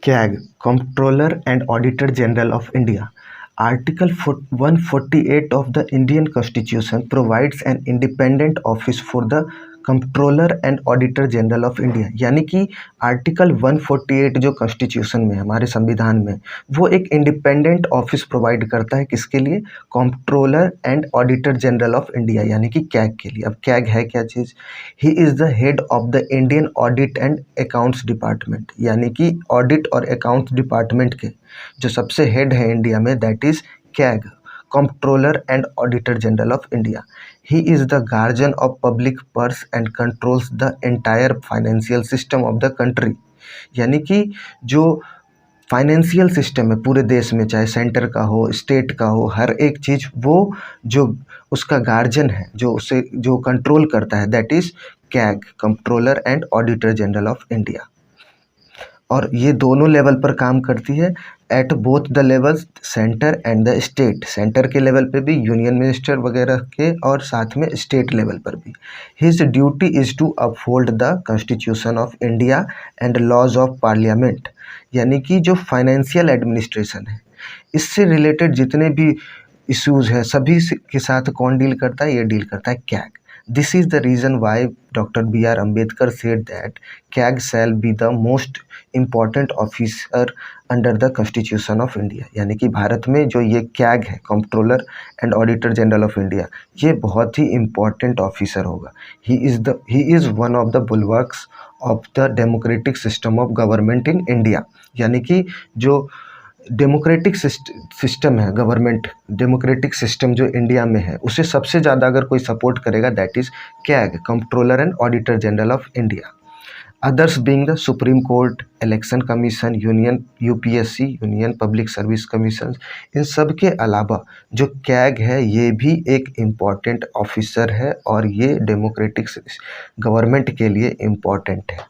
CAG, Comptroller and Auditor General of India. Article 148 of the Indian Constitution provides an independent office for the comptroller and auditor general of India. यानी कि article 148 जो constitution में हमारे संविधान में, वो एक इंडिपेंडेंट ऑफिस प्रोवाइड करता है किसके लिए? Comptroller and auditor general of India, यानी कि कैग के लिए। अब कैग है क्या चीज़? He is the head of the Indian audit and accounts department, यानी कि ऑडिट और अकाउंट्स डिपार्टमेंट के जो सबसे हेड है इंडिया में, that is CAG, Comptroller and Auditor General of India. He is the guardian of public purse and controls the entire financial system of the country. यानी कि जो फाइनेंशियल सिस्टम है पूरे देश में, चाहे सेंटर का हो, स्टेट का हो, हर एक चीज़ वो जो उसका गार्जियन है, जो उसे जो कंट्रोल करता है, that is CAG, comptroller and auditor general of India. और ये दोनों लेवल पर काम करती है, at both the levels, centre and the state. Centre के लेवल पे भी, यूनियन मिनिस्टर वगैरह के, और साथ में स्टेट लेवल पर भी। His duty is to uphold the constitution of India and laws of parliament. यानी कि जो फाइनेंशियल एडमिनिस्ट्रेशन है, इससे रिलेटेड जितने भी इश्यूज़ हैं, सभी के साथ कौन डील करता है? ये डील करता है CAG. This is the reason why Dr. B.R. Ambedkar said that CAG shall be the most important officer under the Constitution of India। यानी कि भारत में जो ये CAG है, comptroller and auditor general of India, ये बहुत ही इम्पॉर्टेंट ऑफिसर होगा। He is one of the bulwarks of the democratic system of government in India. यानी कि जो डेमोक्रेटिक सिस्टम है, गवर्नमेंट डेमोक्रेटिक सिस्टम जो इंडिया में है, उसे सबसे ज़्यादा अगर कोई सपोर्ट करेगा, that is CAG, comptroller and auditor general of India. Others being the Supreme Court, Election Commission, Union UPSC, Union public service Commission. इन सब के अलावा जो कैग है, ये भी एक इम्पॉर्टेंट ऑफिसर है और ये डेमोक्रेटिक गवर्नमेंट के लिए इम्पॉर्टेंट है।